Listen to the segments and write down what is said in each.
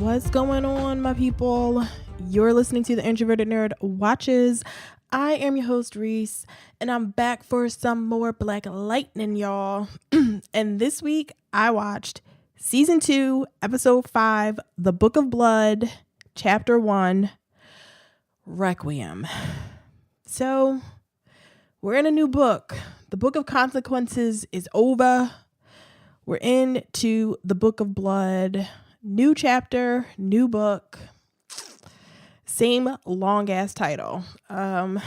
What's going on, my people? You're listening to the Introverted Nerd Watches. I am your host, Reese, and I'm back for some more Black Lightning, y'all. And this week, I watched Season 2, Episode 5, The Book of Blood, Chapter 1, Requiem. So, we're in a new book. The Book of Consequences is over. We're into the Book of Blood. New chapter, new book, same long ass title. So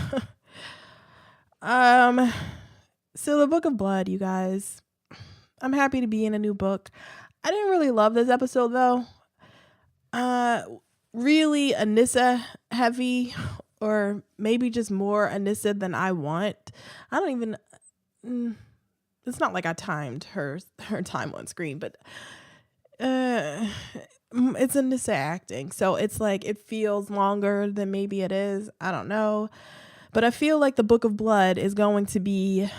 the Book of Blood, you guys, I'm happy to be in a new book. I didn't really love this episode though. Really Anissa heavy, or maybe just more Anissa than I want. I don't even, it's not like I timed her time on screen, but it's Anissa acting, so it's like it feels longer than maybe it is. I don't know, but I feel like the Book of Blood is going to be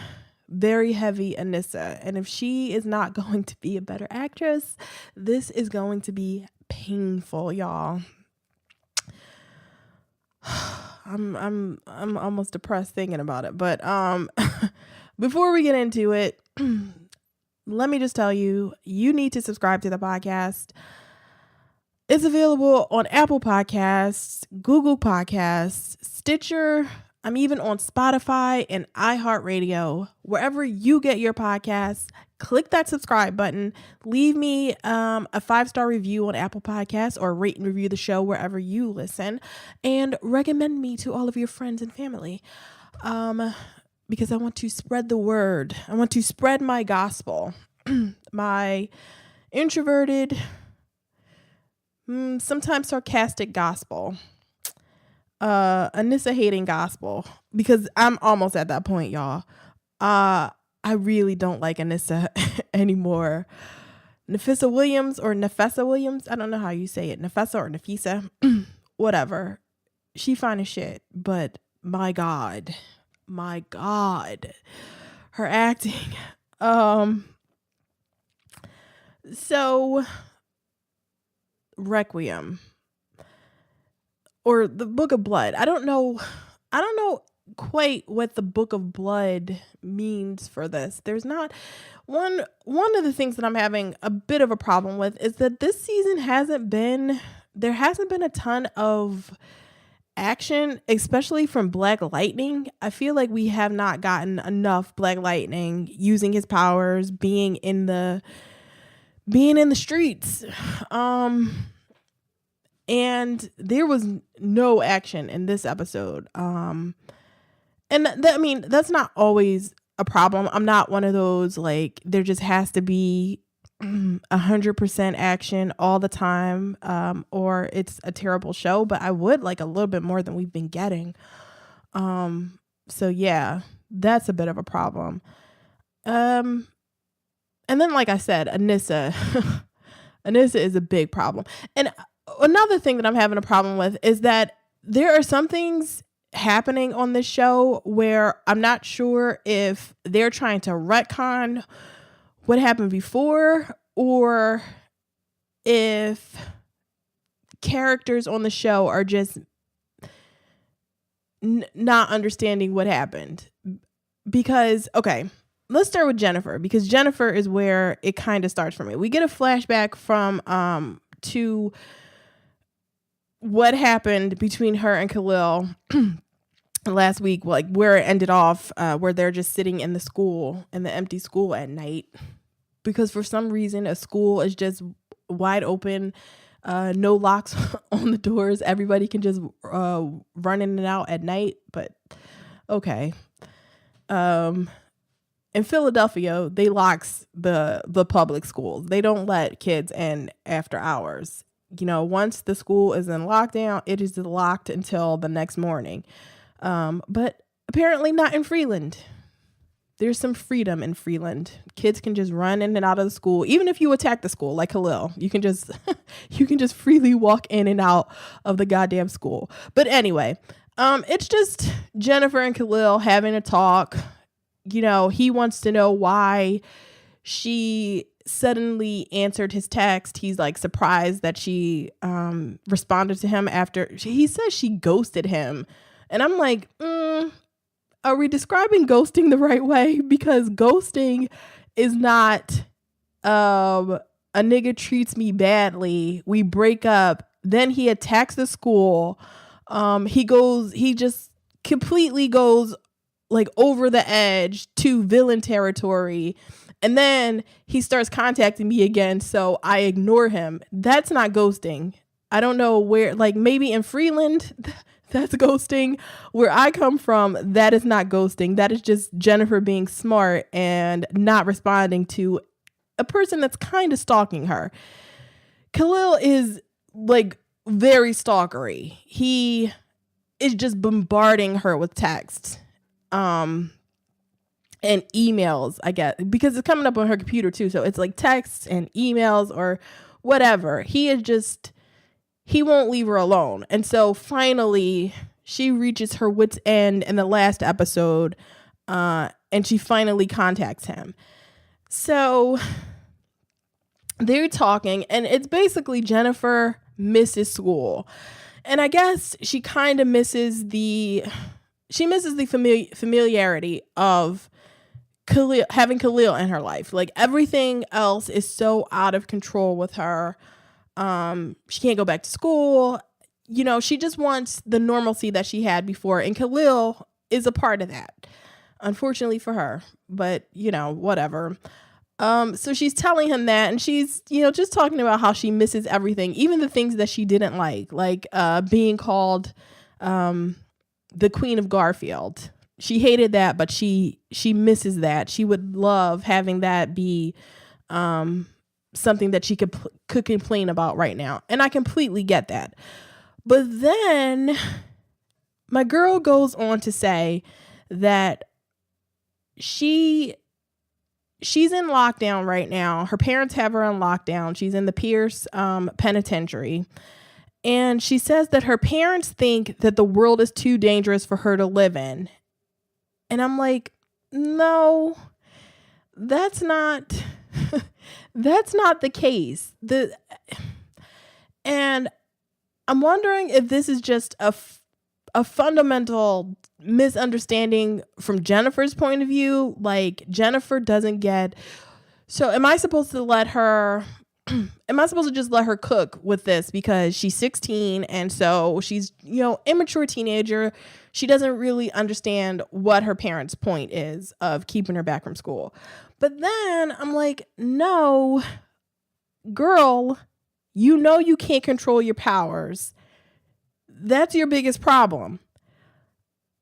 very heavy Anissa, and if she is not going to be a better actress, this is going to be painful, y'all. I'm almost depressed thinking about it, but before we get into it, let me just tell you, you need to subscribe to the podcast. It's available on Apple Podcasts, Google Podcasts, Stitcher. I'm even on Spotify and iHeartRadio. Wherever you get your podcasts, click that subscribe button. Leave me a 5-star review on Apple Podcasts, or rate and review the show wherever you listen. And recommend me to all of your friends and family. Because I want to spread the word. I want to spread my gospel. My introverted, sometimes sarcastic gospel. Anissa hating gospel. Because I'm almost at that point, y'all. I really don't like Anissa anymore. Nefessa Williams, I don't know how you say it. Nefessa or Nafisa. Whatever. She fine as shit. But my God, her acting. So Requiem, or the Book of Blood. I don't know quite what the Book of Blood means for this. There's not one of the things that I'm having a bit of a problem with is that this season there hasn't been a ton of action, especially from Black Lightning. I feel like we have not gotten enough Black Lightning using his powers, being in the streets. And there was no action in this episode. And that's not always a problem. I'm not one of those, like, there just has to be 100% action all the time, or it's a terrible show, but I would like a little bit more than we've been getting. So yeah, that's a bit of a problem. And then, like I said, Anissa is a big problem. And another thing that I'm having a problem with is that there are some things happening on this show where I'm not sure if they're trying to retcon what happened before, or if characters on the show are just not understanding what happened. Because, okay, let's start with Jennifer, because Jennifer is where it kind of starts for me. We get a flashback from to what happened between her and Khalil last week, like where it ended off, where they're just sitting in the empty school at night, because for some reason a school is just wide open, no locks on the doors. Everybody can just run in and out at night. But okay. In Philadelphia, they locks the public schools. They don't let kids in after hours. Once the school is in lockdown, it is locked until the next morning. But apparently not in Freeland. There's some freedom in Freeland. Kids can just run in and out of the school. Even if you attack the school, like Khalil, you can just freely walk in and out of the goddamn school. But anyway, it's just Jennifer and Khalil having a talk. He wants to know why she suddenly answered his text. He's like surprised that she responded to him after he says she ghosted him. And I'm like, are we describing ghosting the right way? Because ghosting is not a nigga treats me badly, we break up, then he attacks the school. He just completely goes like over the edge to villain territory. And then he starts contacting me again, so I ignore him. That's not ghosting. I don't know where, like maybe in Freeland, that's ghosting. Where I come from, that is not ghosting. That is just Jennifer being smart and not responding to a person that's kind of stalking her. Khalil is like very stalkery. He is just bombarding her with texts. And emails, I guess, because it's coming up on her computer too. So it's like texts and emails or whatever. He won't leave her alone. And so finally she reaches her wit's end in the last episode, and she finally contacts him. So they're talking, and it's basically Jennifer misses school. And I guess she kind of misses the familiarity of Khalil, having Khalil in her life. Like everything else is so out of control with her. She can't go back to school. You know, she just wants the normalcy that she had before. And Khalil is a part of that, unfortunately for her. But, you know, whatever. So she's telling him that, and she's, you know, just talking about how she misses everything, even the things that she didn't like being called the Queen of Garfield. She hated that, but she misses that. She would love having that be something that she could complain about right now. And I completely get that. But then my girl goes on to say that she's in lockdown right now. Her parents have her on lockdown. She's in the Pierce penitentiary. And she says that her parents think that the world is too dangerous for her to live in. And I'm like, no, that's not the case. And I'm wondering if this is just a fundamental misunderstanding from Jennifer's point of view. Like Jennifer doesn't get, so am I supposed to just let her cook with this because she's 16 and so she's, you know, immature teenager. She doesn't really understand what her parents' point is of keeping her back from school. But then I'm like, no, girl, you know you can't control your powers. That's your biggest problem.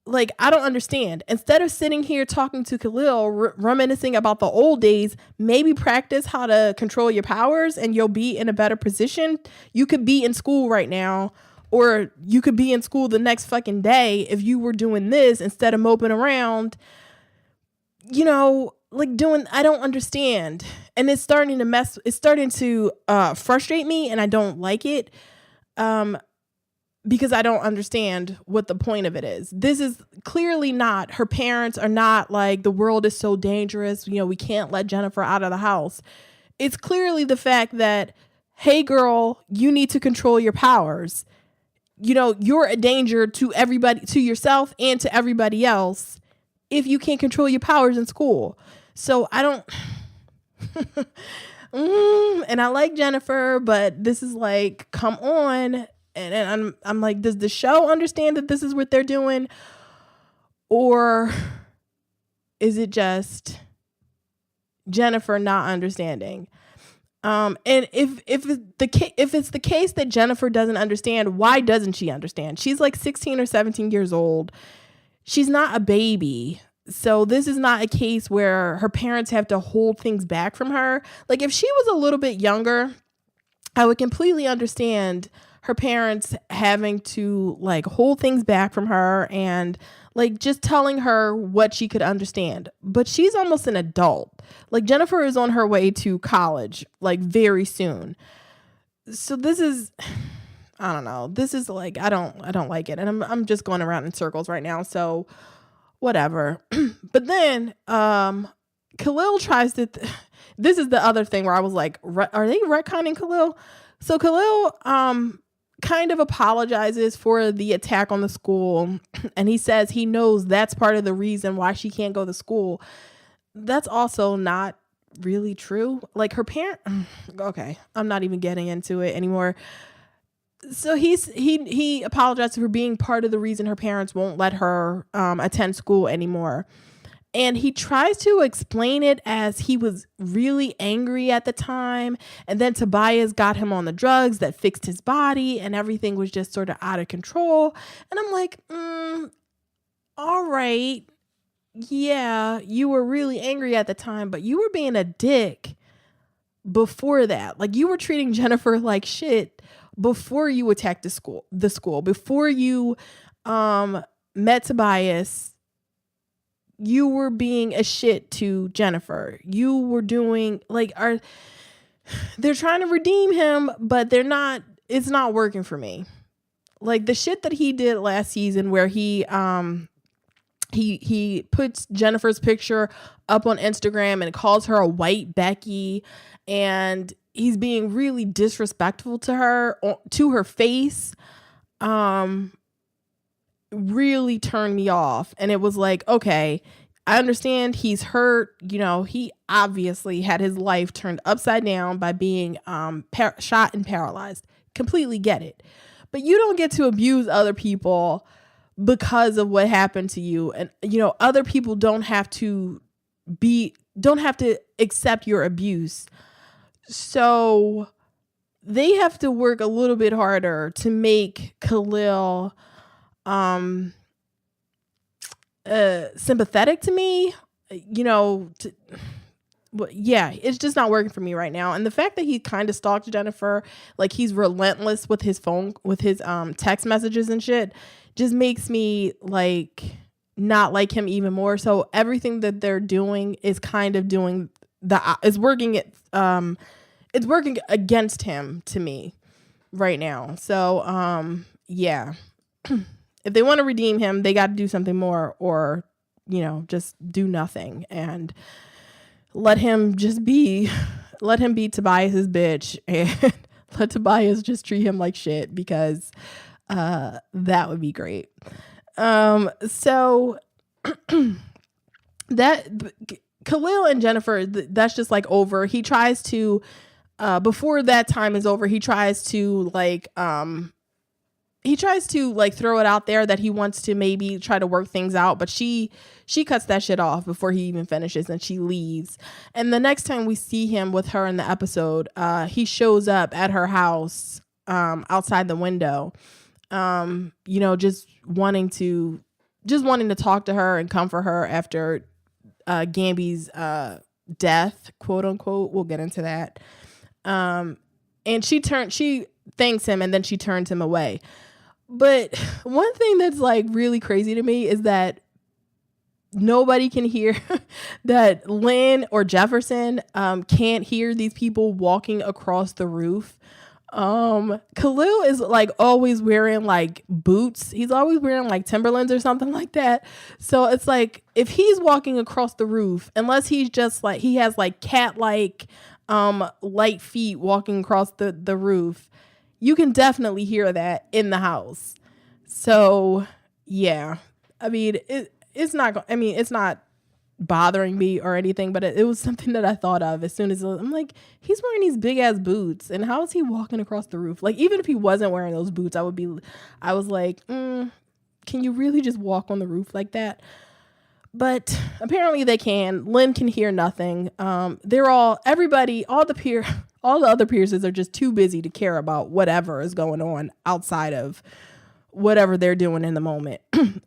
Like, I don't understand. Instead of sitting here talking to Khalil, reminiscing about the old days, maybe practice how to control your powers and you'll be in a better position. You could be in school right now, or you could be in school the next fucking day if you were doing this instead of moping around, you know, like doing, I don't understand. And it's starting to frustrate me, and I don't like it. Because I don't understand what the point of it is. This is clearly not, her parents are not like, the world is so dangerous, you know, we can't let Jennifer out of the house. It's clearly the fact that, hey girl, you need to control your powers. You know, you're a danger to everybody, to yourself and to everybody else if you can't control your powers in school. So I don't, and I like Jennifer, but this is like, come on. And I'm like, does the show understand that this is what they're doing? Or is it just Jennifer not understanding? And if it's the case that Jennifer doesn't understand, why doesn't she understand? She's like 16 or 17 years old. She's not a baby. So this is not a case where her parents have to hold things back from her. Like if she was a little bit younger, I would completely understand her parents having to like hold things back from her and like just telling her what she could understand. But she's almost an adult. Like Jennifer is on her way to college like very soon. So this is, I don't know. This is like, I don't like it. And I'm just going around in circles right now. So whatever. But then Khalil tries to this is the other thing where I was like, are they retconning Khalil? So Khalil kind of apologizes for the attack on the school, and he says he knows that's part of the reason why she can't go to school. That's also not really true. Like her parent okay, I'm not even getting into it anymore. So he apologized for being part of the reason her parents won't let her attend school anymore. And he tries to explain it as he was really angry at the time. And then Tobias got him on the drugs that fixed his body and everything was just sort of out of control. And I'm like, all right. Yeah, you were really angry at the time, but you were being a dick before that. Like you were treating Jennifer like shit before you attacked the school, before you met Tobias. You were being a shit to Jennifer. You were doing they're trying to redeem him, but it's not working for me. Like the shit that he did last season where he puts Jennifer's picture up on Instagram and calls her a white Becky, and he's being really disrespectful to her face. Really turned me off. And it was like, okay, I understand he's hurt. You know, he obviously had his life turned upside down by being shot and paralyzed. Completely get it. But you don't get to abuse other people because of what happened to you. And, you know, other people don't have to accept your abuse. So they have to work a little bit harder to make Khalil sympathetic to me, you know. Yeah, it's just not working for me right now. And the fact that he kind of stalked Jennifer, like he's relentless with his text messages and shit, just makes me like not like him even more. So everything that they're doing is kind of doing it's working against him to me right now. So yeah. If they want to redeem him, they got to do something more, or, you know, just do nothing and let him be Tobias's bitch and let Tobias just treat him like shit, because that would be great. So that Khalil and Jennifer, that's just like over. He tries to before that time is over, he tries to throw it out there that he wants to maybe try to work things out, but she cuts that shit off before he even finishes, and she leaves. And the next time we see him with her in the episode, he shows up at her house outside the window, you know, just wanting to talk to her and comfort her after Gambi's death, quote unquote. We'll get into that. And she thanks him, and then she turns him away. But one thing that's like really crazy to me is that nobody can hear that Lynn or Jefferson can't hear these people walking across the roof. Khalil is like always wearing like boots. He's always wearing like Timberlands or something like that. So it's like if he's walking across the roof, unless he's just like he has like cat-like light feet walking across the roof, you can definitely hear that in the house. So yeah, I mean, it's not bothering me or anything, but it was something that I thought of as soon as I'm like, he's wearing these big ass boots, and how is he walking across the roof? Like, even if he wasn't wearing those boots, I was like, can you really just walk on the roof like that? But apparently they can. Lynn can hear nothing. All the other Pierces are just too busy to care about whatever is going on outside of whatever they're doing in the moment.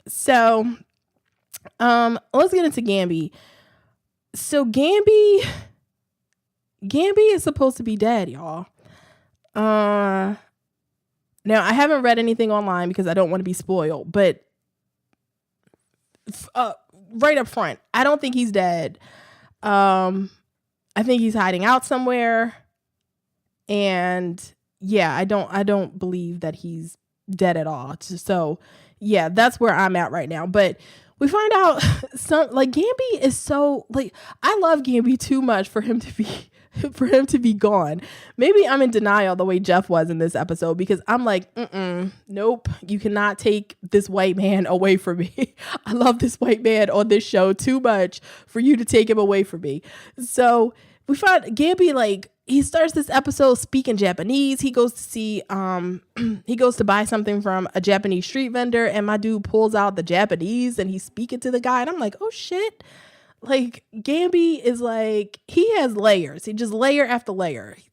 So, let's get into Gambi. So Gambi is supposed to be dead, y'all. Now I haven't read anything online because I don't want to be spoiled, but right up front, I don't think he's dead. I think he's hiding out somewhere. And yeah, I don't believe that he's dead at all. So yeah, that's where I'm at right now. But we find out some like Gambi is so like I love Gambi too much for him to be for him to be gone. Maybe I'm in denial the way Jeff was in this episode because I'm like, nope, you cannot take this white man away from me. I love this white man on this show too much for you to take him away from me. So we find Gambi, like, he starts this episode speaking Japanese. He goes to see, he goes to buy something from a Japanese street vendor, and my dude pulls out the Japanese and he's speaking to the guy. And I'm like, oh shit. Like, Gambi is like, he has layers. He just layer after layer. He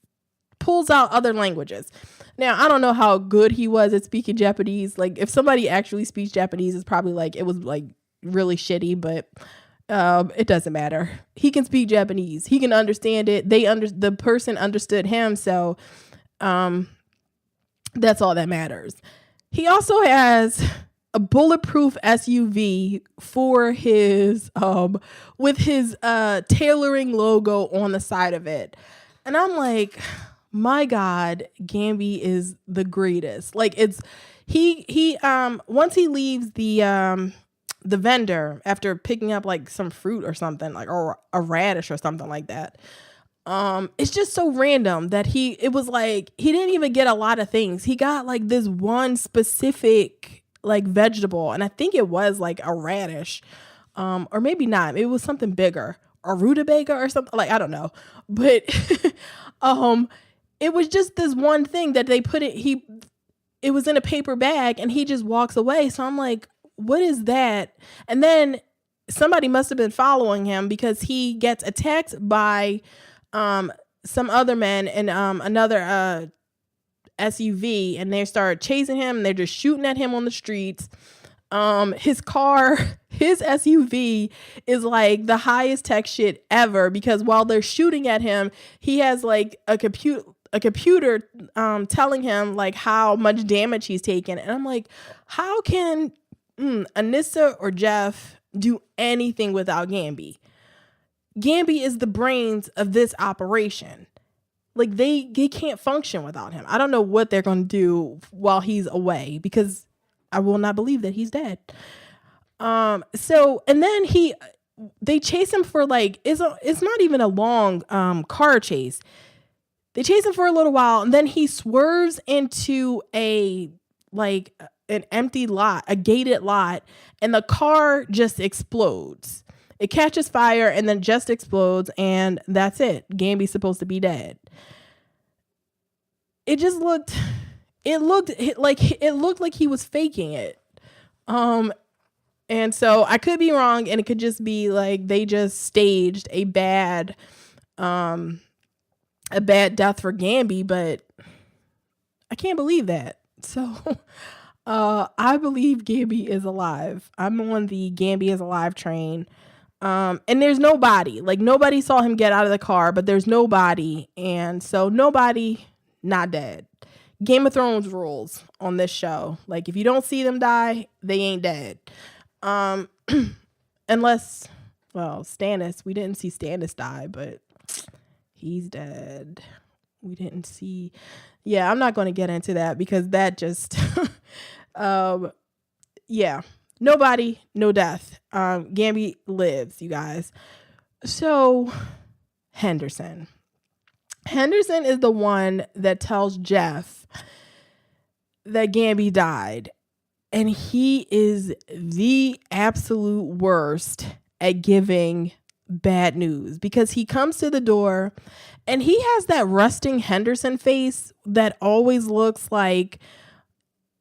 pulls out other languages. Now, I don't know how good he was at speaking Japanese. Like, if somebody actually speaks Japanese, it's probably like, it was like really shitty, but it doesn't matter. He can speak Japanese. He can understand it. The person understood him. So, that's all that matters. He also has a bulletproof SUV for his, with his, tailoring logo on the side of it. And I'm like, my God, Gambi is the greatest. Like, it's, once he leaves the vendor after picking up like some fruit or something, like, or a radish or something like that. It's just so random that it was like, he didn't even get a lot of things. He got like this one specific like vegetable. And I think it was like a radish, or maybe not. It was something bigger, a rutabaga or something, like, I don't know. But, it was just this one thing that they put it was in a paper bag and he just walks away. So I'm like, what is that? And then somebody must have been following him because he gets attacked by some other men in another SUV, and they start chasing him and they're just shooting at him on the streets. His SUV is like the highest tech shit ever because while they're shooting at him, he has like a computer telling him like how much damage he's taken. And I'm like, how can Anissa or Jeff do anything without Gambi? Gambi is the brains of this operation. Like, they can't function without him. I don't know what they're going to do while he's away because I will not believe that he's dead. So, and then they chase him for like, it's not even a long car chase. They chase him for a little while and then he swerves into an empty lot, a gated lot, and the car just explodes. It catches fire and then just explodes, and that's it. Gambi's supposed to be dead. It looked like he was faking it. And so I could be wrong, and it could just be like they just staged a bad death for Gambi, but I can't believe that. So I believe Gambi is alive. I'm on the Gambi is alive train. And there's no body. Like, nobody saw him get out of the car, but there's no body. And so nobody not dead. Game of Thrones rules on this show. Like, if you don't see them die, they ain't dead. Unless, well, Stannis, we didn't see Stannis die, but he's dead. We didn't see. Yeah, I'm not going to get into that because that just, yeah. Nobody, no death. Gambi lives, you guys. So, Henderson is the one that tells Jeff that Gambi died. And he is the absolute worst at giving bad news because he comes to the door and he has that rusting Henderson face that always looks like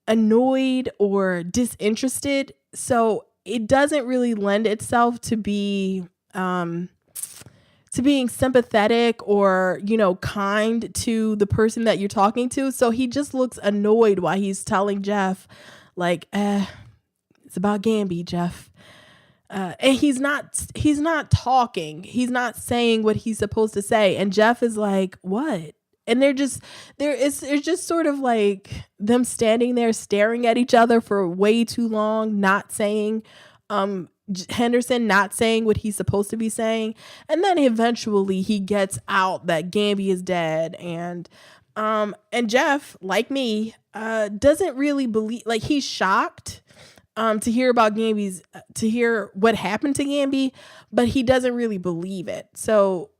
annoyed or disinterested. So it doesn't really lend itself to being sympathetic or, kind to the person that you're talking to. So he just looks annoyed while he's telling Jeff, like, it's about Gambi, Jeff. And he's not talking. He's not saying what he's supposed to say. And Jeff is like, what? And it's just sort of like them standing there staring at each other for way too long, not saying, Henderson not saying what he's supposed to be saying. And then eventually he gets out that Gambi is dead. And Jeff, like me, doesn't really believe, like, he's shocked. to hear about Gambi's, to hear what happened to Gambi, but he doesn't really believe it. So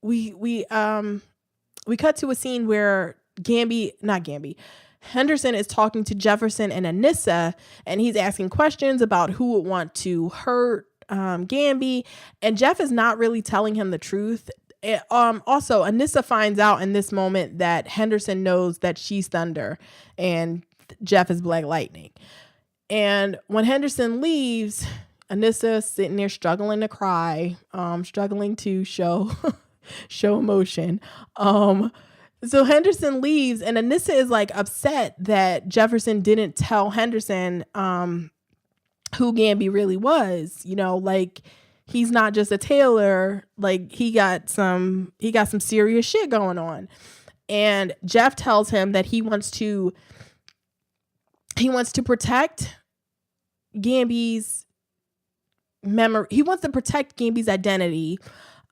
we cut to a scene where not Gambi, Henderson is talking to Jefferson and Anissa, and he's asking questions about who would want to hurt Gambi, and Jeff is not really telling him the truth. Also, Anissa finds out in this moment that Henderson knows that she's Thunder and Jeff is Black Lightning. And when Henderson leaves, Anissa sitting there struggling to cry, struggling to show emotion. So Henderson leaves, and Anissa is like upset that Jefferson didn't tell Henderson who Gambi really was. You know, like, he's not just a tailor. Like, he got some serious shit going on. And Jeff tells him that he wants to protect Gambi's memory. He wants to protect Gambi's identity.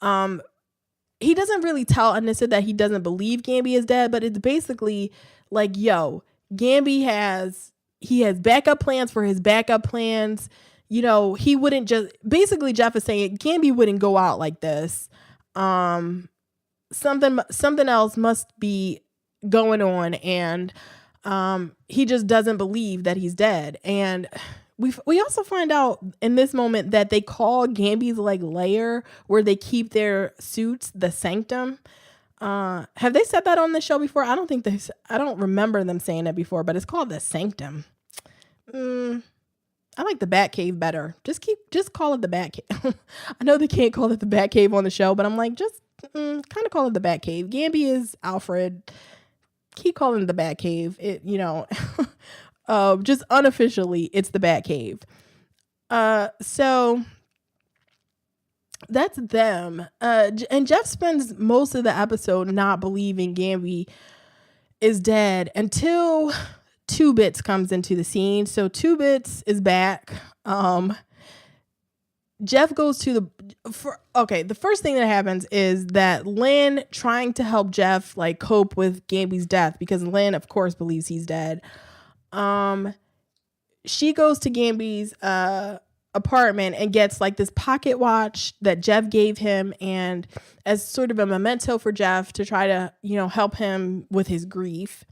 He doesn't really tell Anissa that he doesn't believe Gambi is dead, but it's basically like, yo, Gambi has backup plans for his backup plans. You know, he wouldn't just, basically Jeff is saying Gambi wouldn't go out like this. Something else must be going on, and he just doesn't believe that he's dead. And we also find out in this moment that they call Gambi's like lair where they keep their suits the sanctum. Have they said that on the show before? I don't remember them saying it before, but it's called the sanctum. I like the Batcave better. Just call it the Batcave. I know they can't call it the Batcave on the show, but I'm like, just kind of call it the Batcave. Gambi is Alfred. Keep calling it the Batcave. It, you know, just unofficially, it's the Batcave. So that's them. And Jeff spends most of the episode not believing Gambi is dead until Two Bits comes into the scene. So Two Bits is back. Jeff goes to the first thing that happens is that Lynn, trying to help Jeff like cope with Gambi's death, because Lynn of course believes he's dead. She goes to Gambi's apartment and gets like this pocket watch that Jeff gave him, and as sort of a memento for Jeff to try to, you know, help him with his grief.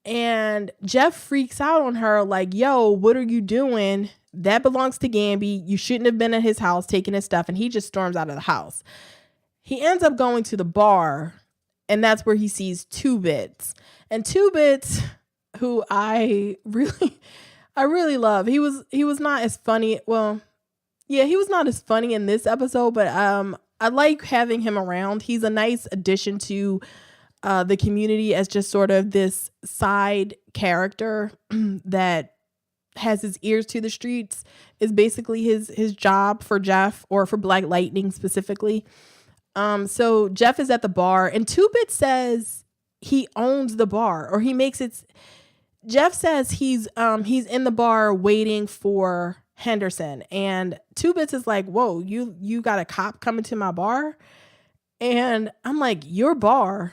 And Jeff freaks out on her like, yo, what are you doing? That belongs to Gambi. You shouldn't have been at his house taking his stuff. And he just storms out of the house. He ends up going to the bar, and that's where he sees Two Bits. And Two Bits, who I really love. He was not as funny. Well, yeah, he was not as funny in this episode, but I like having him around. He's a nice addition to the community as just sort of this side character that has his ears to the streets, is basically his job for Jeff, or for Black Lightning specifically. So Jeff is at the bar, and Two Bit says he owns the bar, or he makes it. Jeff says he's in the bar waiting for Henderson, and Two Bits is like, whoa, you got a cop coming to my bar? And I'm like, your bar?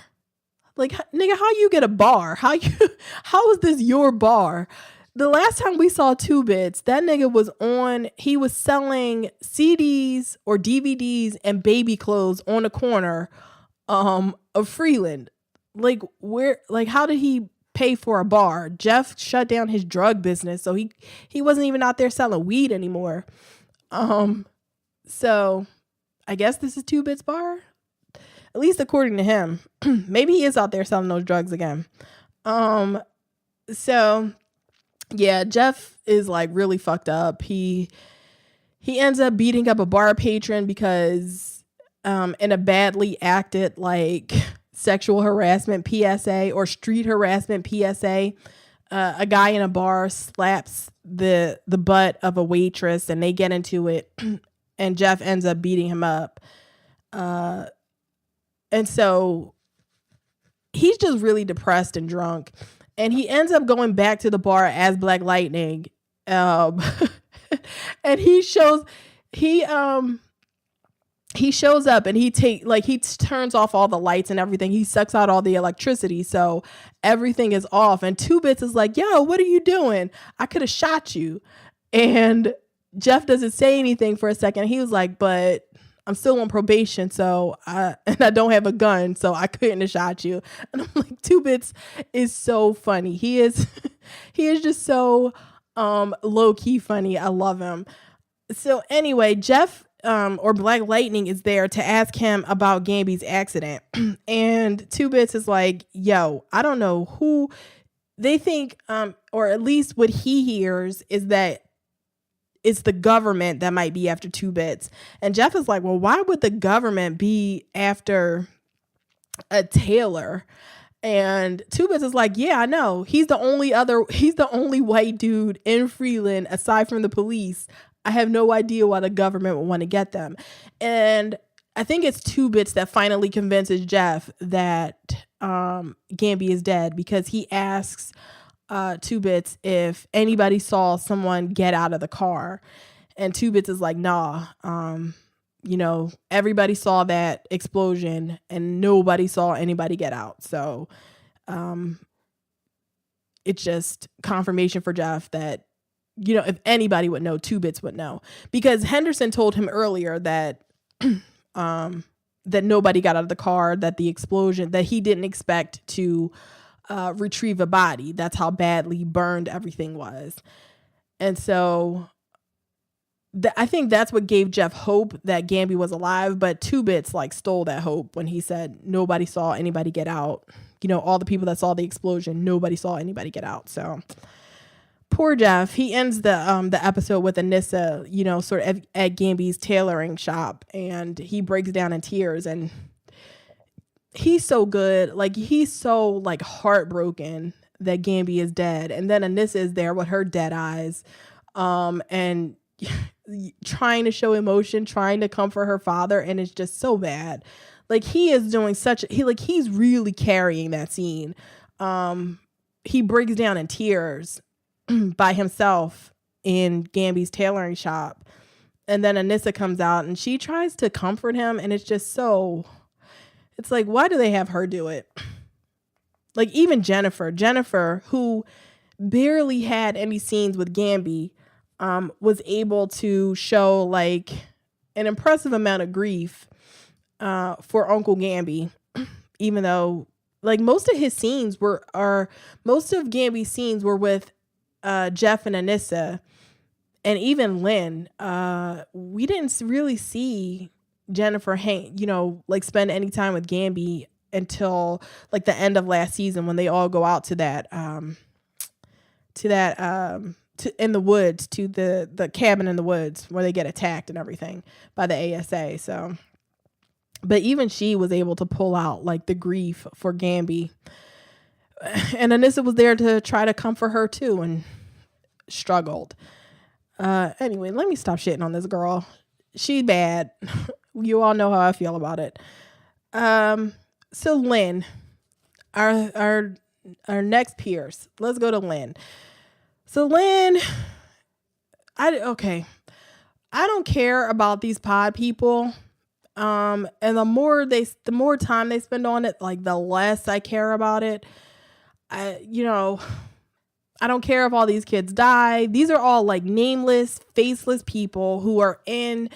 Like, nigga, how you get a bar? How is this your bar? The last time we saw Two Bits, that nigga he was selling CDs or DVDs and baby clothes on the corner of Freeland. Like, how did he pay for a bar? Jeff shut down his drug business, so he wasn't even out there selling weed anymore. So I guess this is Two Bits' bar, at least according to him. Maybe he is out there selling those drugs again. So yeah, Jeff is like really fucked up. He ends up beating up a bar patron because in a badly acted like sexual harassment PSA or street harassment PSA, a guy in a bar slaps the butt of a waitress, and they get into it, and Jeff ends up beating him up. And so he's just really depressed and drunk, and he ends up going back to the bar as Black Lightning. And he shows up, and he turns off all the lights and everything. He sucks out all the electricity, so everything is off. And Two Bits is like, yo, what are you doing? I could have shot you. And Jeff doesn't say anything for a second. He was like, but I'm still on probation, and I don't have a gun, so I couldn't have shot you. And I'm like, Two Bits is so funny. He is just so low key funny. I love him. So anyway, Jeff or Black Lightning is there to ask him about Gambi's accident. And Two Bits is like, yo, I don't know who they think, or at least what he hears is that it's the government that might be after Two Bits. And Jeff is like, well, why would the government be after a tailor? And Two Bits is like, yeah, I know. He's the only white dude in Freeland aside from the police. I have no idea why the government would want to get them. And I think it's Two Bits that finally convinces Jeff that Gambi is dead, because he asks Two Bits if anybody saw someone get out of the car. And Two Bits is like, nah, everybody saw that explosion and nobody saw anybody get out. So it's just confirmation for Jeff that, if anybody would know, Two Bits would know, because Henderson told him earlier that that nobody got out of the car, that the explosion, that he didn't expect to retrieve a body. That's how badly burned everything was. And so I think that's what gave Jeff hope that Gambi was alive. But Two Bits stole that hope when he said nobody saw anybody get out. All the people that saw the explosion, nobody saw anybody get out. So poor Jeff. He ends the episode with Anissa, sort of at Gambi's tailoring shop, and he breaks down in tears. And he's so good. He's so heartbroken that Gambi is dead. And then Anissa is there with her dead eyes, and trying to show emotion, trying to comfort her father. And it's just so bad. He is doing he's really carrying that scene. He breaks down in tears by himself in Gambi's tailoring shop. And then Anissa comes out and she tries to comfort him. And it's just so, it's like, why do they have her do it? Even Jennifer, who barely had any scenes with Gambi, was able to show an impressive amount of grief for Uncle Gambi, even though most of Gambi's scenes were with Jeff and Anissa, and even Lynn. We didn't really see Jennifer spend any time with Gambi until the end of last season, when they all go out to that in the woods, to the cabin in the woods where they get attacked and everything by the ASA. So, but even she was able to pull out the grief for Gambi. And Anissa was there to try to comfort her too, and struggled. Anyway, let me stop shitting on this girl. She's bad. You all know how I feel about it. So Lynn, our next Pierce. Let's go to Lynn. So Lynn, I don't care about these pod people. And the more time they spend on it, the less I care about it. I don't care if all these kids die. These are all nameless, faceless people who are in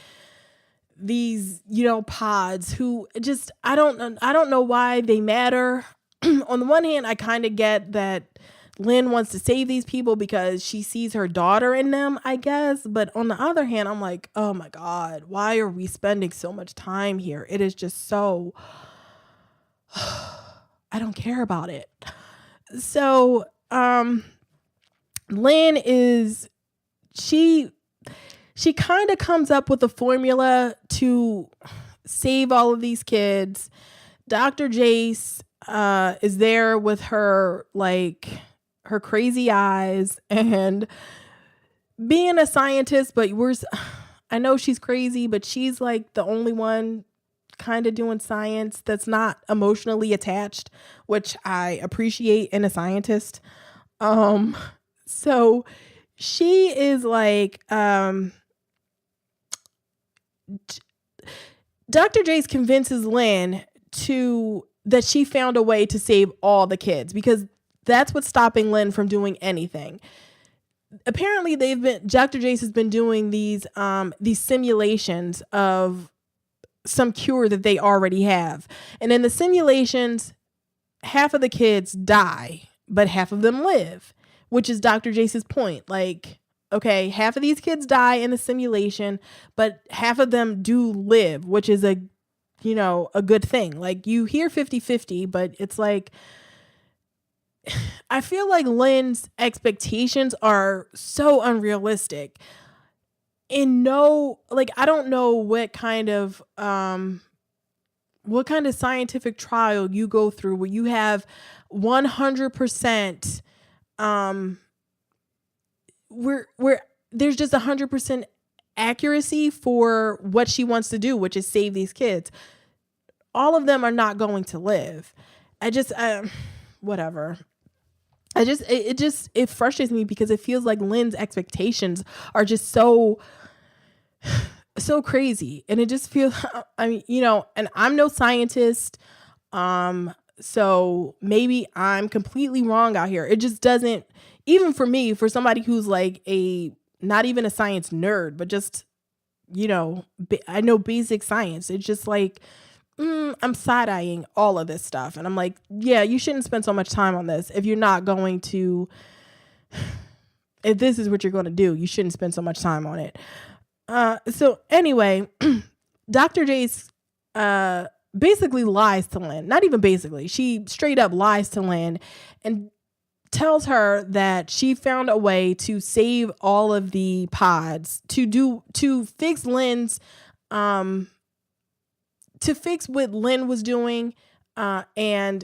these, pods, who just, I don't know why they matter. On the one hand, I kind of get that Lynn wants to save these people because she sees her daughter in them, I guess. But on the other hand, I'm like, oh my God, why are we spending so much time here? It is just so, I don't care about it. So, Lynn is, she kind of comes up with a formula to save all of these kids. Dr. Jace is there with her, her crazy eyes and being a scientist, but I know she's crazy, but she's the only one kind of doing science that's not emotionally attached, which I appreciate in a scientist. So she is Dr. Jace convinces Lynn that she found a way to save all the kids, because that's what's stopping Lynn from doing anything. apparently Dr. Jace has been doing these simulations of some cure that they already have. And in the simulations, half of the kids die, but half of them live, which is Dr. Jace's point. Like, okay, half of these kids die in the simulation, but half of them do live, which is a good thing. Like, you hear 50-50, but it's like, I feel like Lynn's expectations are so unrealistic. I don't know what kind of scientific trial you go through where you have 100% where there's just 100% accuracy for what she wants to do, which is save these kids. All of them are not going to live. Whatever. It frustrates me because it feels like Lynn's expectations are just so crazy. And it just feels, and I'm no scientist. So maybe I'm completely wrong out here. It just doesn't, even for me, for somebody who's like not even a science nerd, but just, I know basic science. It's just like, I'm side-eyeing all of this stuff. And I'm like, yeah, you shouldn't spend so much time on this if you're not going to, if this is what you're going to do, you shouldn't spend so much time on it. So anyway, Dr. Jace basically lies to Lynn. Not even basically. She straight up lies to Lynn and tells her that she found a way to save all of the pods to fix Lynn's to fix what Lynn was doing and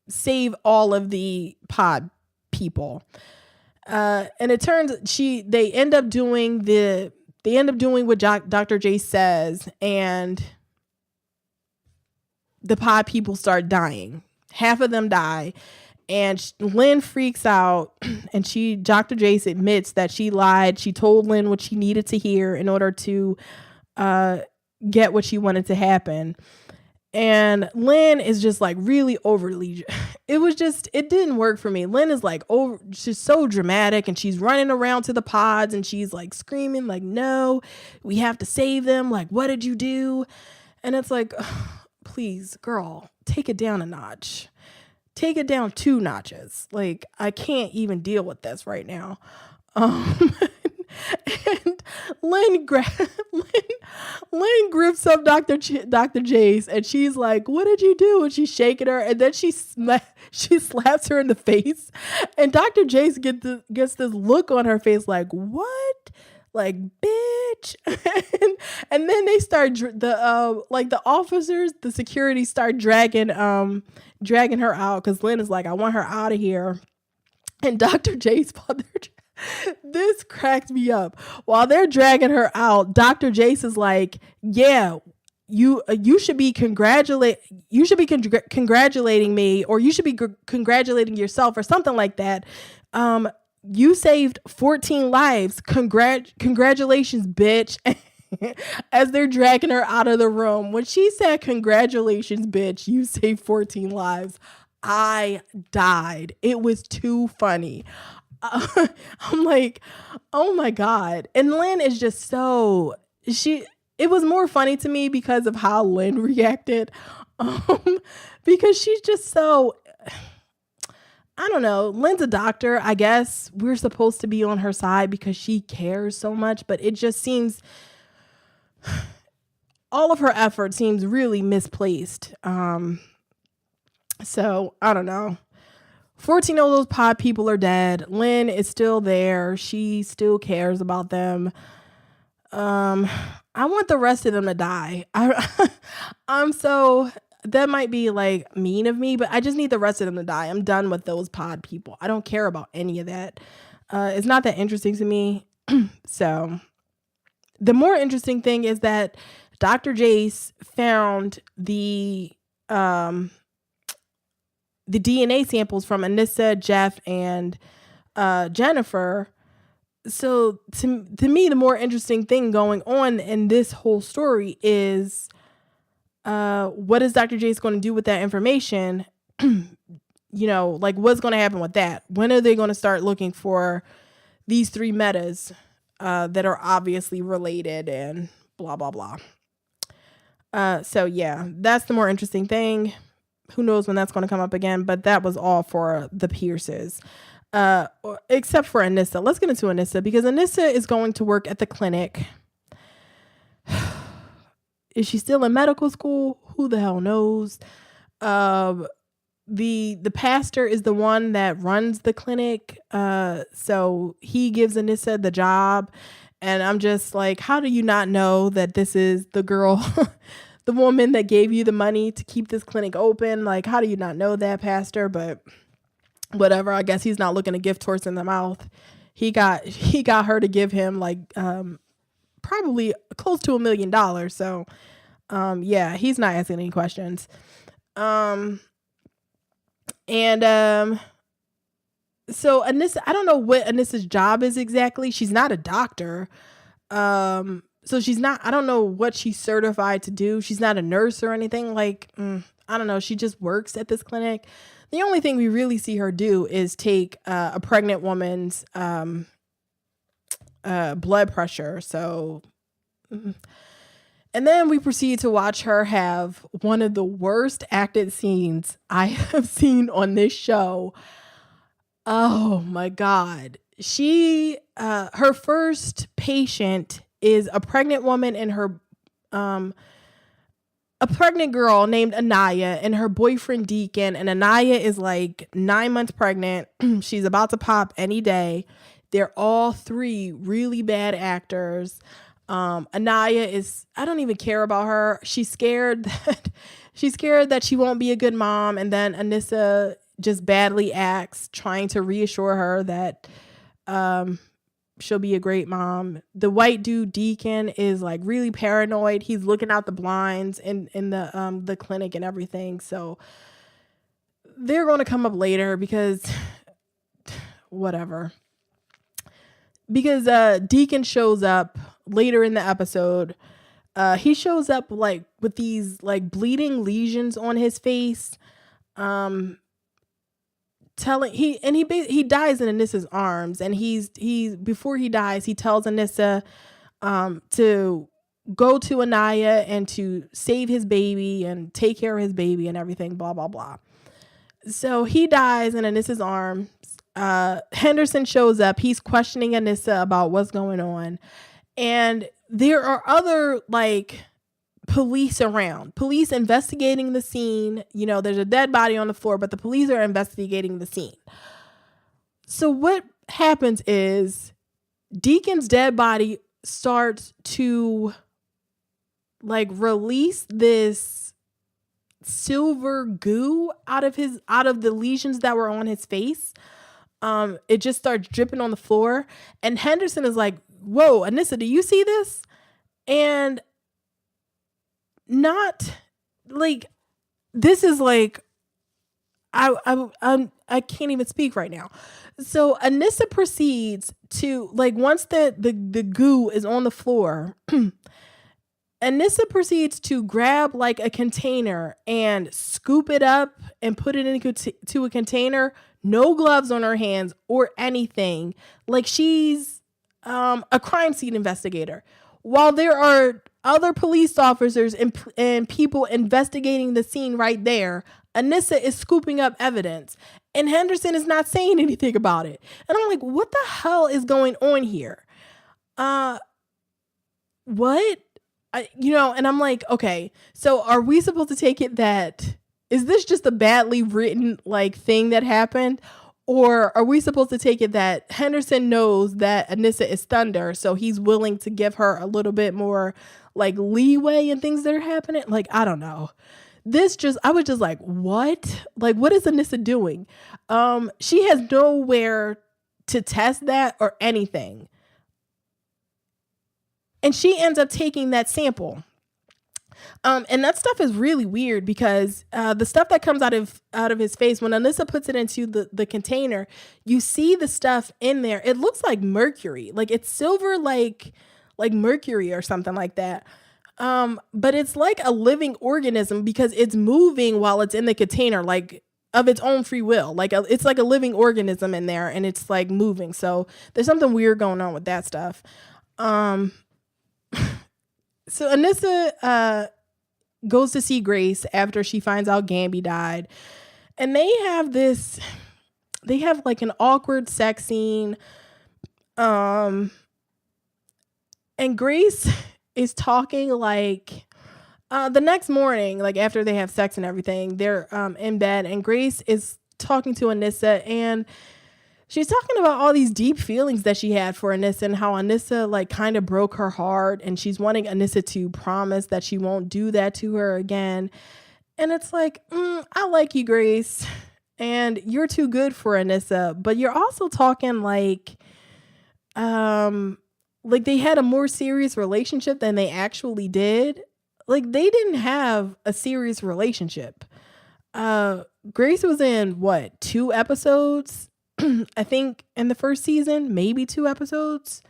save all of the pod people. And it turns they end up doing what Dr. J says, and the pod people start dying. Half of them die, and Lynn freaks out, and Dr. Jace admits that she lied. She told Lynn what she needed to hear in order to get what she wanted to happen. And Lynn is just like really overly, it didn't work for me. Lynn is like, she's so dramatic, and she's running around to the pods, and she's like screaming like, no, we have to save them. Like, what did you do? And it's like, please, girl, take it down a notch. Take it down 2 notches. Like, I can't even deal with this right now. And Lynn grips up Dr. Jace, and she's like, what did you do? And she's shaking her, and then she slaps her in the face, and Dr. Jace gets this look on her face like, what? Like, bitch. and then they start the officers, the security start dragging her out, because Lynn is like, I want her out of here. And Dr. Jace, this cracked me up. While they're dragging her out, Dr. Jace is like, yeah, you should be congratulating me, or you should be congratulating yourself, or something like that. You saved 14 lives. Congratulations, bitch. As they're dragging her out of the room. When she said, congratulations, bitch, you saved 14 lives, I died. It was too funny. I'm like, oh my God. And Lynn is just it was more funny to me because of how Lynn reacted. Because she's just so, I don't know. Lynn's a doctor. I guess we're supposed to be on her side because she cares so much, but it just seems, all of her effort seems really misplaced. So I don't know. 14 of those pod people are dead. Lynn is still there. She still cares about them. I want the rest of them to die. That might be like mean of me, but I just need the rest of them to die. I'm done with those pod people. I don't care about any of that. It's not that interesting to me. So the more interesting thing is that Dr. Jace found the DNA samples from Anissa, Jeff, and Jennifer. So to me, the more interesting thing going on in this whole story is what is Dr. Jace going to do with that information? Like, what's going to happen with that? When are they going to start looking for these three metas that are obviously related and blah, blah, blah. So yeah, that's the more interesting thing. Who knows when that's going to come up again, but that was all for the Pierces. Except for Anissa. Let's get into Anissa because Anissa is going to work at the clinic. Is she still in medical school? Who the hell knows? The pastor is the one that runs the clinic. So he gives Anissa the job. And I'm just like, how do you not know that this is the girl, the woman that gave you the money to keep this clinic open? Like, how do you not know that, pastor? But whatever. I guess he's not looking a gift horse in the mouth. He got her to give him like probably close to $1 million. So yeah, he's not asking any questions. So Anissa, I don't know what Anissa's job is exactly. She's not a doctor. So she's not, I don't know what she's certified to do. She's not a nurse or anything. Like, I don't know. She just works at this clinic. The only thing we really see her do is take a pregnant woman's blood pressure. So, and then we proceed to watch her have one of the worst acted scenes I have seen on this show. Oh my God. Her first patient is a pregnant woman and a pregnant girl named Anissa and her boyfriend Deacon. And Anissa is like 9 months pregnant. She's about to pop any day. They're all three really bad actors. Anissa is, I don't even care about her. She's scared that she won't be a good mom. And then Anissa just badly acts, trying to reassure her that she'll be a great mom. The white dude Deacon is like really paranoid. He's looking out the blinds in the clinic and everything. So they're going to come up later because whatever. Because Deacon shows up later in the episode. He shows up like with these like bleeding lesions on his face. He dies in Anissa's arms, and he before he dies, he tells Anissa to go to Anissa and to save his baby and take care of his baby and everything, blah blah blah. So he dies in Anissa's arms. Henderson shows up. He's questioning Anissa about what's going on, and there are other like police around, police investigating the scene. You know, there's a dead body on the floor, but the police are investigating the scene. So what happens is Deacon's dead body starts to like release this silver goo out of the lesions that were on his face. It just starts dripping on the floor, and Henderson is like, "Whoa, Anissa, do you see this?" And not like, this is like, I can't even speak right now. So Anissa proceeds to like, once the goo is on the floor, Anissa proceeds to grab like a container and scoop it up and put it into a container. No gloves on her hands or anything. Like she's a crime scene investigator. While there are other police officers and people investigating the scene right there, Anissa is scooping up evidence, and Henderson is not saying anything about it. And I'm like, what the hell is going on here? What? And I'm like, okay, so are we supposed to take it that, is this just a badly written like thing that happened? Or are we supposed to take it that Henderson knows that Anissa is Thunder, so he's willing to give her a little bit more like leeway in things that are happening? Like, I don't know. I was just like, what? Like, what is Anissa doing? She has nowhere to test that or anything. And she ends up taking that sample. And that stuff is really weird because the stuff that comes out of his face, when Anissa puts it into the container, you see the stuff in there. It looks like mercury, like it's silver, like mercury or something like that. But it's like a living organism because it's moving while it's in the container. Like of its own free will. Like it's like a living organism in there, and it's like moving. So there's something weird going on with that stuff. So Anissa goes to see Grace after she finds out Gambi died. And they have like an awkward sex scene. And Grace is talking like the next morning, like after they have sex and everything, they're in bed, and Grace is talking to Anissa, and she's talking about all these deep feelings that she had for Anissa and how Anissa like kind of broke her heart, and she's wanting Anissa to promise that she won't do that to her again. And it's like, I like you, Grace, and you're too good for Anissa, but you're also talking like they had a more serious relationship than they actually did. Like they didn't have a serious relationship. Grace was in what, 2 episodes? I think in the first season, maybe 2 episodes.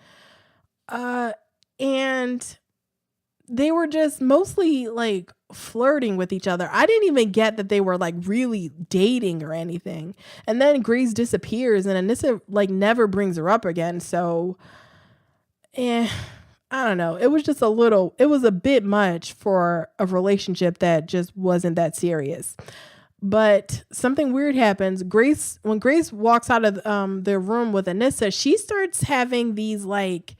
And they were just mostly like flirting with each other. I didn't even get that they were like really dating or anything. And then Grace disappears, and Anissa like never brings her up again. So, I don't know. It was a bit much for a relationship that just wasn't that serious. But something weird happens. When Grace walks out of their room with Anissa, she starts having these like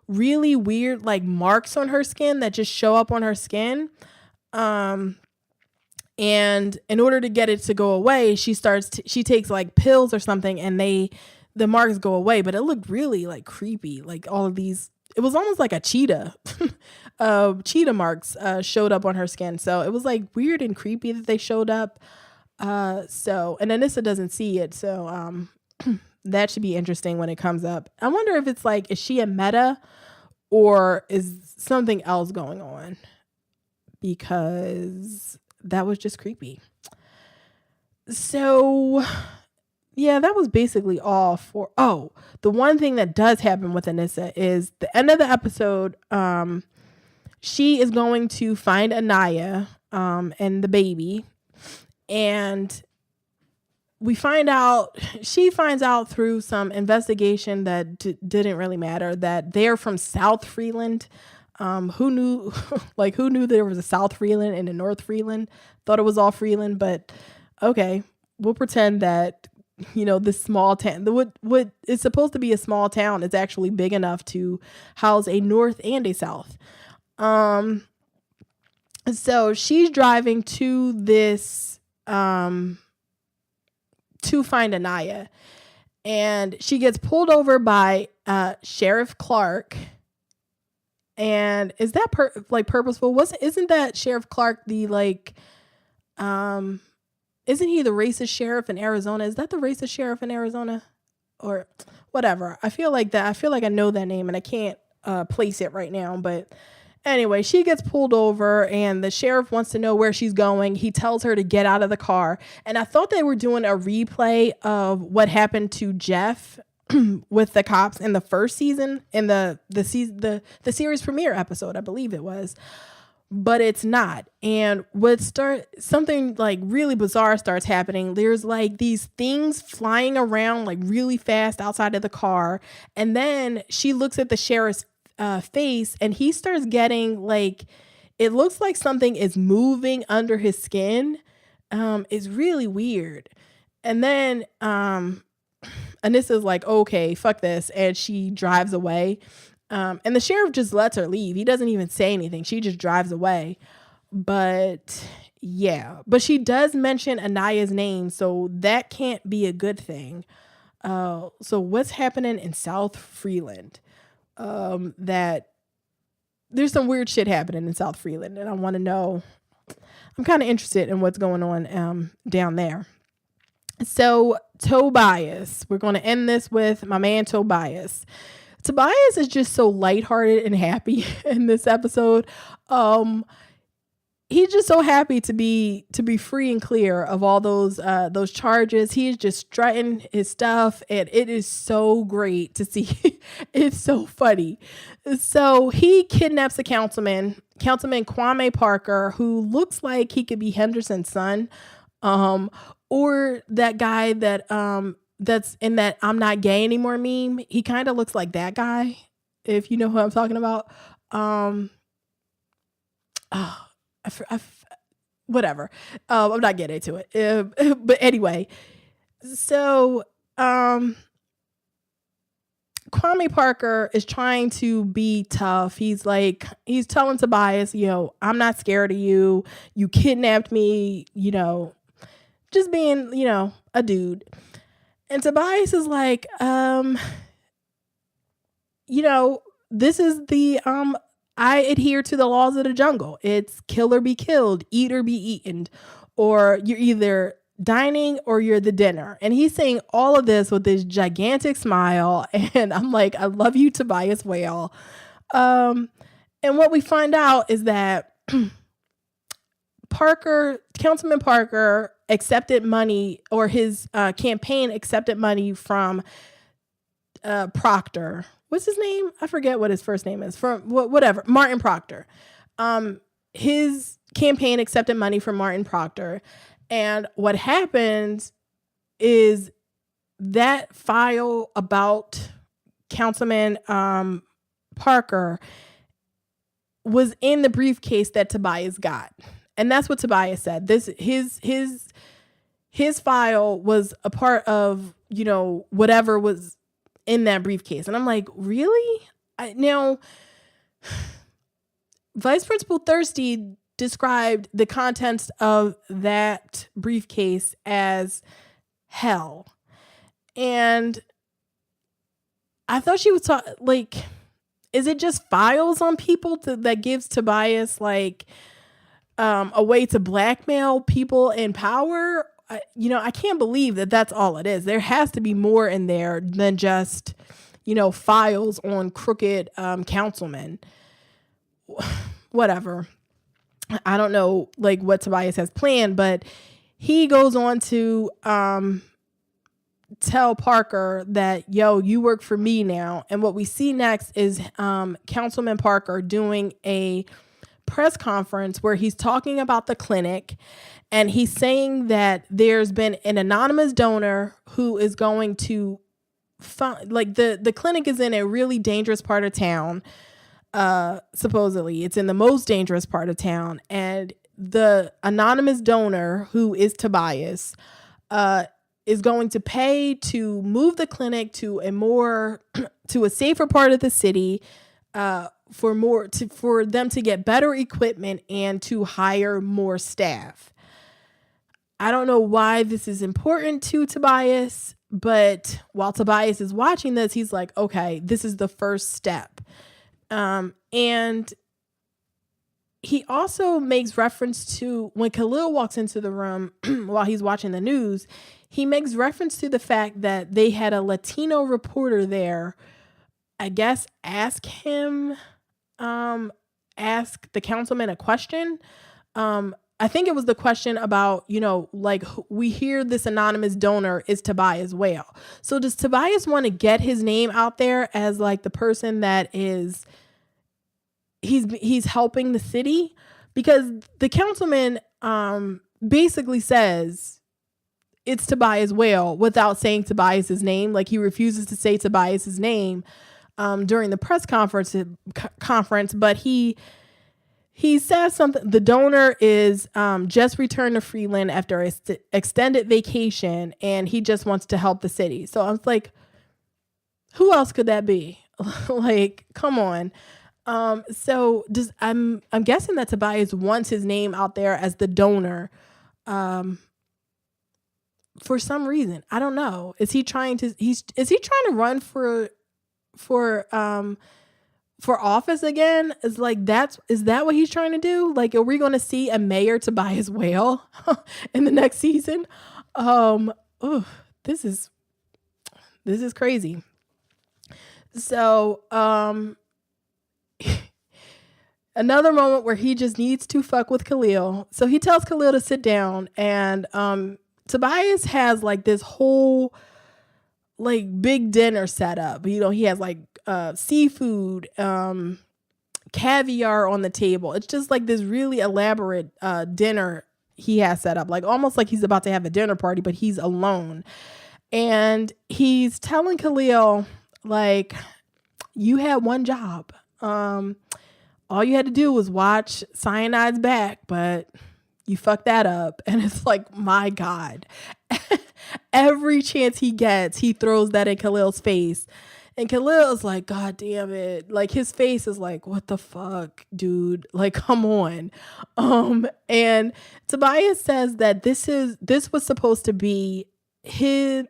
really weird like marks on her skin that just show up on her skin. And in order to get it to go away, she takes like pills or something, and the marks go away. But it looked really like creepy. Like all of these, it was almost like a cheetah. Cheetah marks showed up on her skin. So it was like weird and creepy that they showed up. And Anissa doesn't see it, so that should be interesting when it comes up. I wonder if it's like, is she a meta or is something else going on? Because that was just creepy. So yeah, that was basically all for the one thing that does happen with Anissa is the end of the episode. She is going to find Anaya and the baby. And she finds out through some investigation that didn't really matter that they're from South Freeland. Who knew there was a South Freeland and a North Freeland? Thought it was all Freeland, but okay, we'll pretend that, this small town, what is supposed to be a small town, is actually big enough to house a North and a South. So she's driving to this to find Anaya, and she gets pulled over by Sheriff Clark. And is that purposeful? Isn't that Sheriff Clark the isn't he the racist sheriff in Arizona? Is that the racist sheriff in Arizona or whatever? I feel like I know that name, and I can't place it right now, but anyway, she gets pulled over, and the sheriff wants to know where she's going. He tells her to get out of the car. And I thought they were doing a replay of what happened to Jeff with the cops in the first season, in the series premiere episode, I believe it was. But it's not. And something like really bizarre starts happening. There's like these things flying around like really fast outside of the car. And then she looks at the sheriff's face, and he starts getting like, it looks like something is moving under his skin. It's really weird. And then Anissa's like, okay, fuck this, and she drives away. And the sheriff just lets her leave. He doesn't even say anything. She just drives away. But yeah, but she does mention Anaya's name, so that can't be a good thing. So what's happening in South Freeland? That there's some weird shit happening in South Freeland, and I want to know. I'm kind of interested in what's going on down there. So Tobias, we're going to end this with my man Tobias. Tobias is just so lighthearted and happy in this episode. He's just so happy to be free and clear of all those charges. He's just strutting his stuff, and it is so great to see. It's so funny. So he kidnaps a Councilman Kwame Parker, who looks like he could be Henderson's son. Um, or that guy that's in that "I'm not gay anymore" meme. He kind of looks like that guy, if you know who I'm talking about. Um, oh, whatever. I'm not getting into it. But anyway, so um Kwame Parker is trying to be tough. He's telling Tobias, I'm not scared of you. You kidnapped me, just being, a dude. And Tobias is like, this is I adhere to the laws of the jungle. It's kill or be killed, eat or be eaten, or you're either dining or you're the dinner. And he's saying all of this with this gigantic smile. And I'm like, I love you, Tobias Whale. And what we find out is that Councilman Parker accepted money, or his campaign accepted money from Proctor. What's his name? I forget what his first name is. From whatever, Martin Proctor. His campaign accepted money from Martin Proctor. And what happened is that file about Councilman Parker was in the briefcase that Tobias got. And that's what Tobias said. His file was a part of, whatever was in that briefcase. And I'm like, really? Now, Vice Principal Thirsty described the contents of that briefcase as hell. And I thought she was is it just files on people that gives Tobias a way to blackmail people in power? I can't believe that that's all it is. There has to be more in there than just, files on crooked councilmen. Whatever. I don't know what Tobias has planned, but he goes on to tell Parker that, you work for me now. And what we see next is Councilman Parker doing a press conference where he's talking about the clinic, and he's saying that there's been an anonymous donor who is going to find, the clinic is in a really dangerous part of town. Supposedly it's in the most dangerous part of town, and the anonymous donor, who is Tobias, is going to pay to move the clinic to a safer part of the city, for them to get better equipment and to hire more staff. I don't know why this is important to Tobias, but while Tobias is watching this, he's like, okay, this is the first step. And he also makes reference to, when Khalil walks into the room while he's watching the news, he makes reference to the fact that they had a Latino reporter there, I guess, ask the councilman a question. I think it was the question about, we hear this anonymous donor is Tobias Whale. So does Tobias want to get his name out there as the person that is, he's helping the city? Because the councilman basically says it's Tobias Whale without saying Tobias's name. He refuses to say Tobias's name during the press conference, but he says something. The donor is just returned to Freeland after an extended vacation, and he just wants to help the city. So I was like, who else could that be? Come on. So I'm guessing that Tobias wants his name out there as the donor, for some reason. I don't know. Is he trying to run for office again? Is that what he's trying to do? Are we going to see a mayor Tobias Whale in the next season? This is crazy. So, another moment where he just needs to fuck with Khalil. So he tells Khalil to sit down, and Tobias has this whole big dinner set up. He has seafood, caviar on the table. It's just this really elaborate dinner he has set up, like almost like he's about to have a dinner party, but he's alone. And he's telling Khalil, like, you had one job. All you had to do was watch Cyanide's back, but you fucked that up. And it's like, my God. Every chance he gets, he throws that in Khalil's face. And Khalil is like, God damn it. Like, his face is like, what the fuck, dude? Like, come on. And Tobias says that this was supposed to be his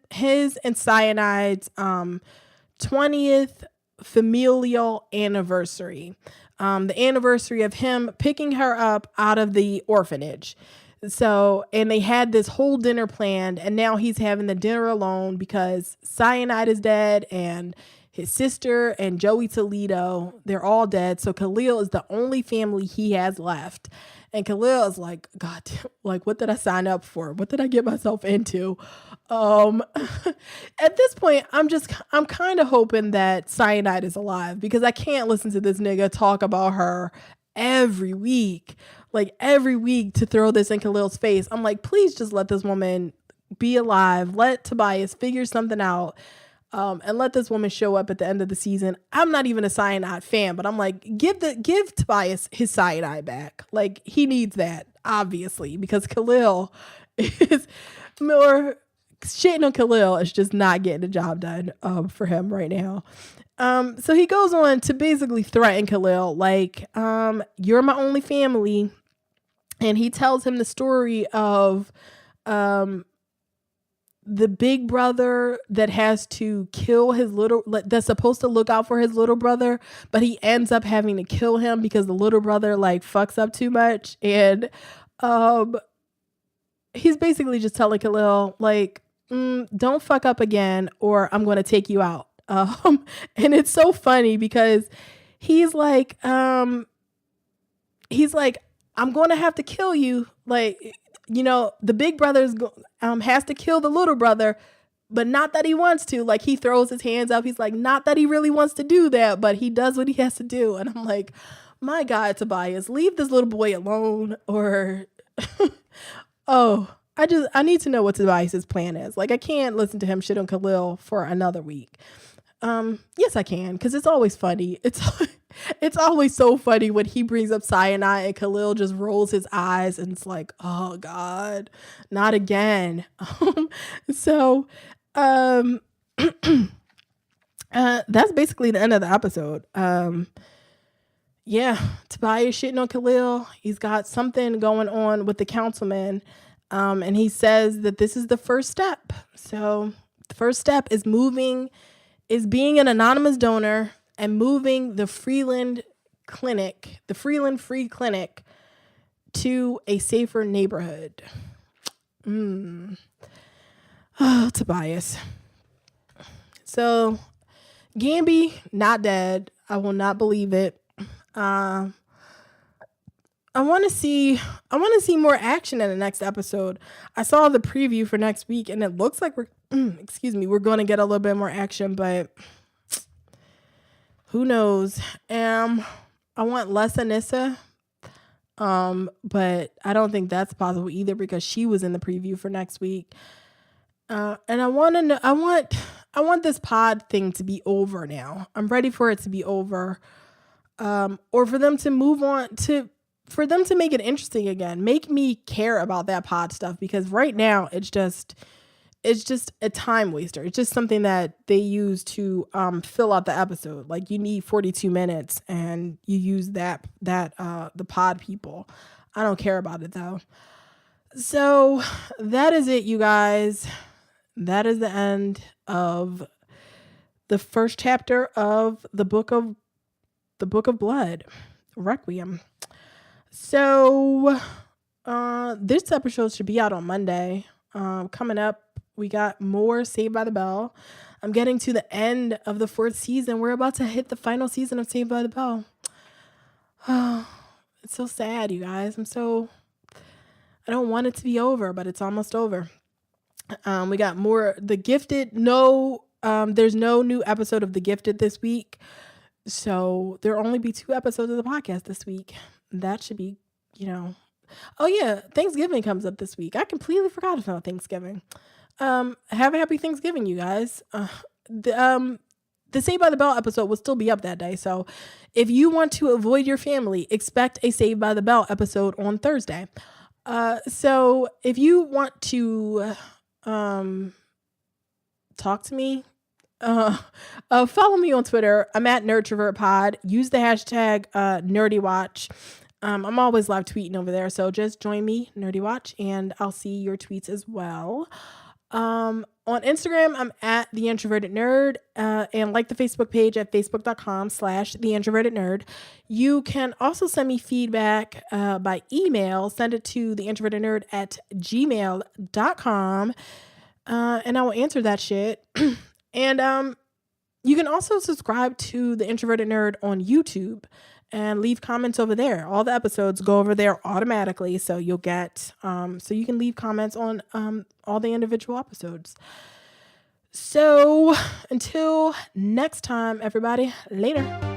and Cyanide's 20th familial anniversary. The anniversary of him picking her up out of the orphanage. So, and they had this whole dinner planned, and now he's having the dinner alone because Cyanide is dead, and his sister and Joey Toledo, they're all dead. So Khalil is the only family he has left. And Khalil is like, God, like, what did I sign up for? What did I get myself into? At this point, I'm kind of hoping that Cyanide is alive, because I can't listen to this nigga talk about her every week to throw this in Khalil's face. I'm like, please just let this woman be alive. Let Tobias figure something out. And let this woman show up at the end of the season. I'm not even a Cyanide fan, but I'm like, give Tobias his Cyanide back. Like, he needs that, obviously, because Khalil is more shitting on Khalil is just not getting the job done for him right now. So he goes on to basically threaten Khalil, like, you're my only family. And he tells him the story of the big brother that has to kill that's supposed to look out for his little brother, but he ends up having to kill him because the little brother like fucks up too much. And he's basically just telling Khalil, like, don't fuck up again or I'm going to take you out. And it's so funny because he's like, I'm going to have to kill you. Like, you know, the big brother has to kill the little brother, but not that he wants to. Like, he throws his hands up. He's like, not that he really wants to do that, but he does what he has to do. And I'm like, my God, Tobias, leave this little boy alone. Or, I need to know what Tobias's plan is. Like, I can't listen to him shit on Khalil for another week. Yes, I can, because it's always funny. It's always so funny when he brings up Cyanide and Khalil just rolls his eyes and it's like, oh God, not again. So that's basically the end of the episode. Yeah, Tobias shitting on Khalil. He's got something going on with the councilman. And he says that this is the first step. So the first step is being an anonymous donor and moving the Freeland Free Clinic to a safer neighborhood. Oh, Tobias. So Gambi, not dead. I will not believe it. I want to see more action in the next episode. I saw the preview for next week and it looks like we're going to get a little bit more action, but who knows? I want less Anissa. But I don't think that's possible either because she was in the preview for next week. And I want this pod thing to be over now. I'm ready for it to be over. Or for them to move on for them to make it interesting again. Make me care about that pod stuff, because right now it's just a time waster. It's just something that they use to fill out the episode. Like, you need 42 minutes and you use the pod people. I don't care about it though. So that is it, you guys. That is the end of the first chapter of the book of Blood, Requiem. So this episode should be out on Monday. Coming up, we got more Saved by the Bell. I'm getting to the end of the 4th season. We're about to hit the final season of Saved by the Bell. Oh, it's so sad, you guys. I don't want it to be over, but it's almost over. We got more The Gifted. There's no new episode of The Gifted this week. So there'll only be 2 episodes of the podcast this week. That should be, Oh yeah, Thanksgiving comes up this week. I completely forgot about Thanksgiving. Have a happy Thanksgiving, you guys. The Saved by the Bell episode will still be up that day. So if you want to avoid your family, expect a Saved by the Bell episode on Thursday. So if you want to talk to me, follow me on Twitter. I'm at NerdTravertPod. Use the hashtag NerdyWatch. I'm always live tweeting over there, so just join me, NerdyWatch, and I'll see your tweets as well. On Instagram, I'm at The Introverted Nerd, and like the Facebook page at facebook.com/The Introverted Nerd. You can also send me feedback by email. Send it to theintrovertednerd@gmail.com, and I will answer that shit. And you can also subscribe to The Introverted Nerd on YouTube and leave comments over there. All the episodes go over there automatically, so you'll get so you can leave comments on all the individual episodes. So until next time, everybody, later.